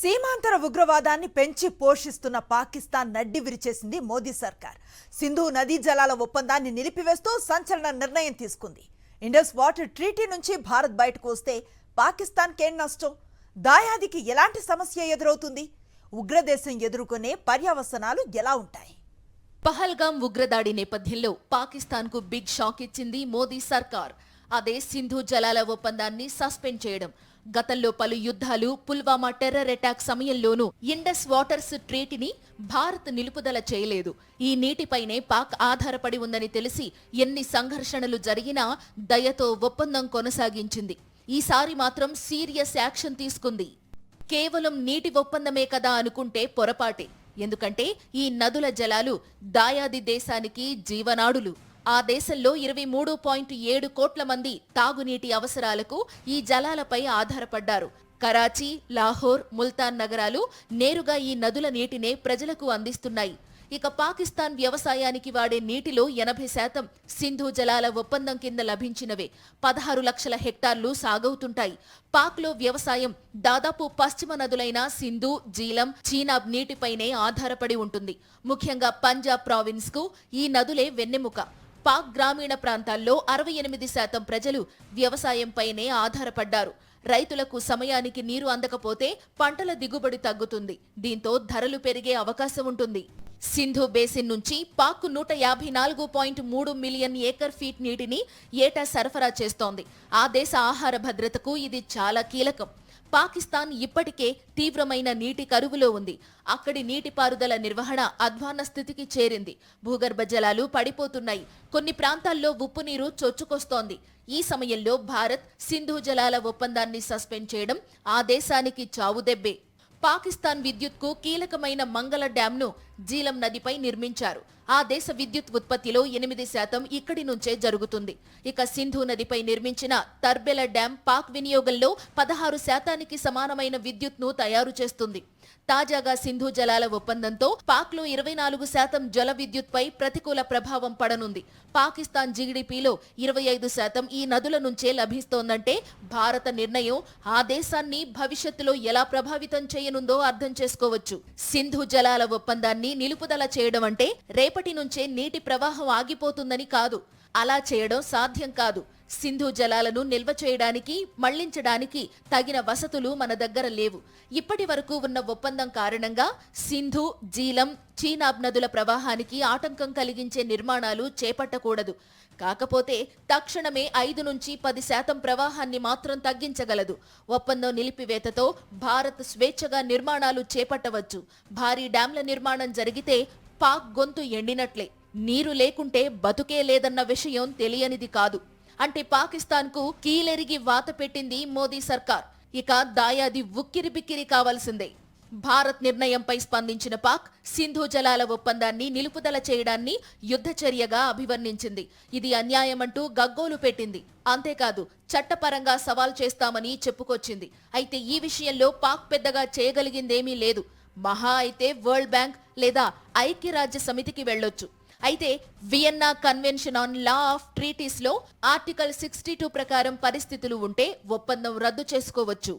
సీమాంతర ఉగ్రవాదాన్ని పెంచి పోషిస్తున్న పాకిస్తాన్ నడ్డి విరిచేసింది మోదీ సర్కార్. సింధు నదీ జలాల ఒప్పందాన్ని నిలిపివేస్తూ సంచలన నిర్ణయం తీసుకుంది. ఇండస్ వాటర్ ట్రీటీ నుంచి భారత్ బయటకు వస్తే పాకిస్తాన్కేం నష్టం? దాయాదికి ఎలాంటి సమస్య ఎదురవుతుంది? ఉగ్రదేశం ఎదుర్కొనే పర్యవసనాలు ఎలా ఉంటాయి? పహల్గాం ఉగ్రదాడి నేపథ్యంలో పాకిస్తాన్కు బిగ్ షాక్ ఇచ్చింది మోదీ సర్కార్. అదే సింధు జలాల ఒప్పందాన్ని సస్పెండ్ చేయడం. గతంలో పలు యుద్ధాలు, పుల్వామా టెర్రర్ అటాక్ సమయంలోనూ ఇండస్ వాటర్స్ ట్రీటీని భారత్ నిలుపుదల చేయలేదు. ఈ నీటిపైనే పాక్ ఆధారపడి ఉందని తెలిసి ఎన్ని సంఘర్షణలు జరిగినా దయతో ఒప్పందం కొనసాగించింది. ఈసారి మాత్రం సీరియస్ యాక్షన్ తీసుకుంది. కేవలం నీటి ఒప్పందమే కదా అనుకుంటే పొరపాటే. ఎందుకంటే ఈ నదుల జలాలు దాయాది దేశానికి జీవనాడులు. ఆ దేశంలో 23.7 కోట్ల మంది తాగునీటి అవసరాలకు ఈ జలాలపై ఆధారపడ్డారు. కరాచీ, లాహోర్, ముల్తాన్ నగరాలు నేరుగా ఈ నదుల నీటినే ప్రజలకు అందిస్తున్నాయి. ఇక పాకిస్తాన్ వ్యవసాయానికి వాడే నీటిలో 80% సింధు జలాల ఒప్పందం కింద లభించినవే. 16 లక్షల హెక్టార్లు సాగవుతుంటాయి. పాక్లో వ్యవసాయం దాదాపు పశ్చిమ నదులైన సింధు, జీలం, చీనాబ్ నీటిపైనే ఆధారపడి ఉంటుంది. ముఖ్యంగా పంజాబ్ ప్రావిన్స్ కు ఈ నదులే వెన్నెముక. పాక్ గ్రామీణ ప్రాంతాల్లో 68% ప్రజలు వ్యవసాయంపైనే ఆధారపడ్డారు. రైతులకు సమయానికి నీరు అందకపోతే పంటల దిగుబడి తగ్గుతుంది. దీంతో ధరలు పెరిగే అవకాశం ఉంటుంది. సింధు బేసిన్ నుంచి పాక్ 154.3 మిలియన్ ఏకర్ ఫీట్ నీటిని ఏటా సరఫరా చేస్తోంది. ఆ దేశ ఆహార భద్రతకు ఇది చాలా కీలకం. పాకిస్తాన్ ఇప్పటికే తీవ్రమైన నీటి కరువులో ఉంది. అక్కడి నీటిపారుదల నిర్వహణ అధ్వాన్న స్థితికి చేరింది. భూగర్భ జలాలు పడిపోతున్నాయి. కొన్ని ప్రాంతాల్లో ఉప్పు నీరు చొచ్చుకొస్తోంది. ఈ సమయంలో భారత్ సింధు జలాల ఒప్పందాన్ని సస్పెండ్ చేయడం ఆ దేశానికి చావుదెబ్బే. పాకిస్తాన్ విద్యుత్కు కీలకమైన మంగళ డ్యాంను జీలం నదిపై నిర్మించారు. ఆ దేశ విద్యుత్ ఉత్పత్తిలో 8% ఇక్కడి నుంచే జరుగుతుంది. ఇక సింధు నదిపై నిర్మించిన తర్బెల డ్యాం పాక్ వినియోగంలో 16% సమానమైన విద్యుత్ను తయారు చేస్తుంది. తాజాగా సింధు జలాల ఒప్పందంతో పాక్లో 24% జల విద్యుత్పై ప్రతికూల ప్రభావం పడనుంది. పాకిస్తాన్ జీడీపీలో 25% ఈ నదుల నుంచే లభిస్తోందంటే భారత నిర్ణయం ఆ దేశాన్ని భవిష్యత్తులో ఎలా ప్రభావితం చేయనుందో అర్థం చేసుకోవచ్చు. సింధు జలాల ఒప్పందాన్ని నిలుపుదల చేయడం అంటే రేపటి నుంచే నీటి ప్రవాహం ఆగిపోతుందని కాదు. అలా చేయడం సాధ్యం కాదు. సింధు జలాలను నిల్వ చేయడానికి, మళ్లించడానికి తగిన వసతులు మన దగ్గర లేవు. ఇప్పటి వరకు ఉన్న ఒప్పందం కారణంగా సింధు, జీలం, చీనాబ్ నదుల ప్రవాహానికి ఆటంకం కలిగించే నిర్మాణాలు చేపట్టకూడదు. కాకపోతే తక్షణమే 5 నుంచి 10% ప్రవాహాన్ని మాత్రం తగ్గించగలదు. ఒప్పందం నిలిపివేతతో భారత్ స్వేచ్ఛగా నిర్మాణాలు చేపట్టవచ్చు. భారీ డ్యాంల నిర్మాణం జరిగితే పాక్ గొంతు ఎండినట్లే. నీరు లేకుంటే బతుకే లేదన్న విషయం తెలియనిది కాదు. అంటే పాకిస్తాన్కు కీలెరిగి వాత పెట్టింది మోదీ సర్కార్. ఇక దాయాది ఉక్కిరిబిక్కిరి కావాల్సిందే. భారత్ నిర్ణయంపై స్పందించిన పాక్ సింధు జలాల ఒప్పందాన్ని నిలుపుదల చేయడాన్ని యుద్ధచర్యగా అభివర్ణించింది. ఇది అన్యాయమంటూ గగ్గోలు పెట్టింది. అంతేకాదు చట్టపరంగా సవాల్ చేస్తామని చెప్పుకొచ్చింది. అయితే ఈ విషయంలో పాక్ పెద్దగా చేయగలిగిందేమీ లేదు. మహా అయితే వరల్డ్ బ్యాంక్ లేదా ఐక్యరాజ్య సమితికి వెళ్లొచ్చు. అయితే Vienna convention on law of treaties లో ఆర్టికల్ 62 ప్రకారం పరిస్థితులు ఉంటే ఒప్పందం రద్దు చేసుకోవచ్చు.